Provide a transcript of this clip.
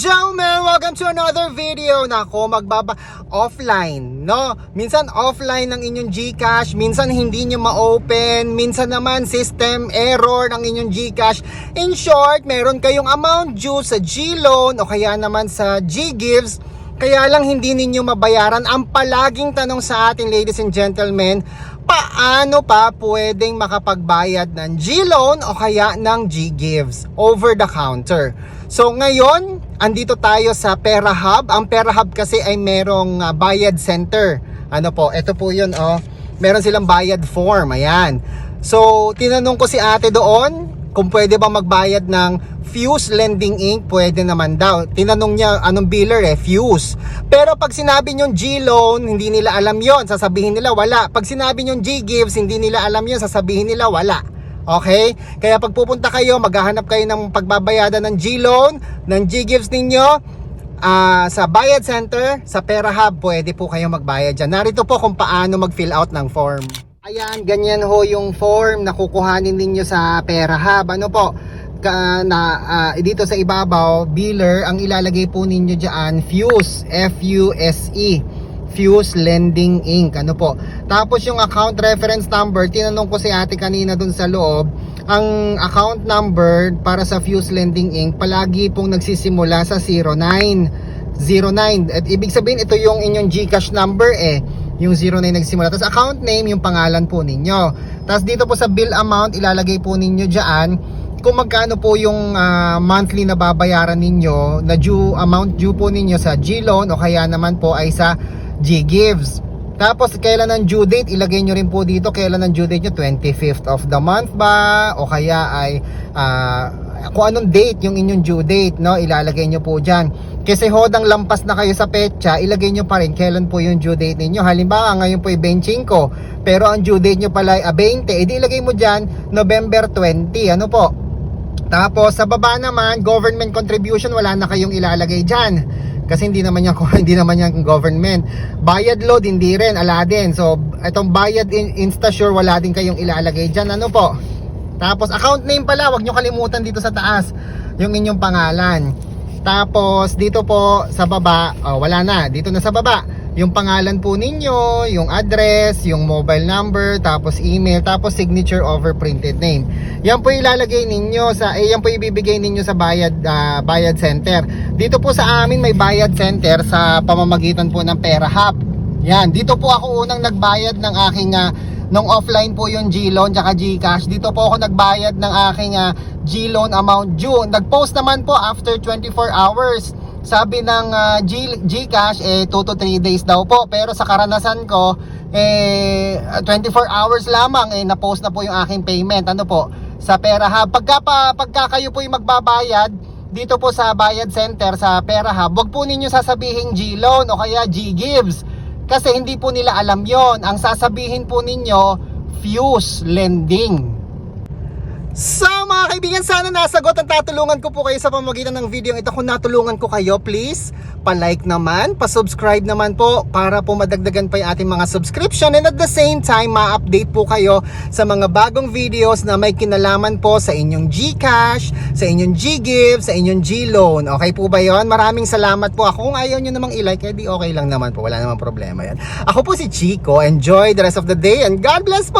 gentlemen, welcome to another video. Nako, offline, no? Minsan offline ng inyong GCash, minsan hindi nyo ma-open, minsan naman system error ng inyong GCash. In short, meron kayong amount due sa GLoan o kaya naman sa GGives, kaya lang hindi ninyo mabayaran. Ang palaging tanong sa atin, ladies and gentlemen, paano pa pwedeng makapagbayad ng GLoan o kaya ng GGives over the counter? So ngayon, andito tayo sa PeraHub. Ang PeraHub kasi ay merong bayad center. Ano po, ito po yun, oh. Meron silang bayad form, ayan. So tinanong ko si ate doon kung pwede ba magbayad ng Fuse Lending Inc. Pwede naman daw. Tinanong niya anong biller, Fuse. Pero pag sinabi niyong GLoan, hindi nila alam yon, sasabihin nila wala. Pag sinabi niyong GGives, hindi nila alam yon, sasabihin nila wala. Okay? Kaya pag pupunta kayo, maghahanap kayo ng pagbabayadan ng GLoan, ng GGives ninyo, sa Bayad Center, sa PeraHub, pwede po kayo magbayad dyan. Narito po kung paano mag-fill out ng form. Ayan, ganyan ho yung form na kukuhanin ninyo sa PeraHub. Ano po? Dito sa ibabaw, biller, ang ilalagay po ninyo dyan, Fuse, F-U-S-E. Fuse Lending Inc. Ano po? Tapos yung account reference number, tinanong ko si ate kanina dun sa loob, ang account number para sa Fuse Lending Inc. palagi pong nagsisimula sa 09. At ibig sabihin ito yung inyong GCash number yung 09 nagsimula. Tapos account name, yung pangalan po ninyo. Tapos dito po sa bill amount, ilalagay po ninyo dyan kung magkano po yung monthly na babayaran ninyo, na amount due po ninyo sa GLoan o kaya naman po ay sa GGives. Tapos kailan ang due date, ilagay nyo rin po dito kailan ang due date nyo, 25th of the month ba o kaya ay kung anong date yung inyong due date, no? Ilalagay nyo po dyan. Kasi hodang lampas na kayo sa petsa, ilagay nyo pa rin kailan po yung due date ninyo. Halimbawa ngayon po ay 25, pero ang due date nyo pala ay 20, edi ilagay mo dyan November 20. Ano po? Tapos sa baba naman, government contribution, wala na kayong ilalagay dyan kasi hindi naman yan government. Bayad load, hindi rin, ala din. So itong bayad Instasure, wala din kayong ilalagay dyan. Ano po? Tapos account name pala, wag nyo kalimutan dito sa taas yung inyong pangalan. Tapos dito po sa baba, wala na, dito na sa baba yung pangalan po ninyo, yung address, yung mobile number, tapos email, tapos signature over printed name. Yan po ilalagay ninyo sa yan po ibibigay ninyo sa bayad center. Dito po sa amin may bayad center sa pamamagitan po ng PeraHub. Yan, dito po ako unang nagbayad ng aking nung offline po yung GLoan tsaka GCash. Dito po ako nagbayad ng aking GLoan amount due. Nag-post naman po after 24 hours. Sabi ng GCash 2 to 3 days daw po, pero sa karanasan ko 24 hours lamang na-post na po yung aking payment. Ano po? Sa PeraHub. Pagka kayo po yung magbabayad dito po sa Bayad Center sa PeraHub, wag po ninyo sasabihin GLoan o kaya GGives kasi hindi po nila alam yon. Ang sasabihin po ninyo Fuse Lending. So mga kaibigan, sana nasagot ang tatulungan ko po kayo sa pamamagitan ng video ito. Kung natulungan ko kayo, please pa-like naman, pa-subscribe naman po para po madagdagan pa yung ating mga subscription, and at the same time ma-update po kayo sa mga bagong videos na may kinalaman po sa inyong GCash, sa inyong GGives, sa inyong GLoan. Okay po ba yon? Maraming salamat po. Ako kung ayaw nyo namang i-like, edi okay lang naman po, wala namang problema yan. Ako po si Chico. Enjoy the rest of the day and God bless po!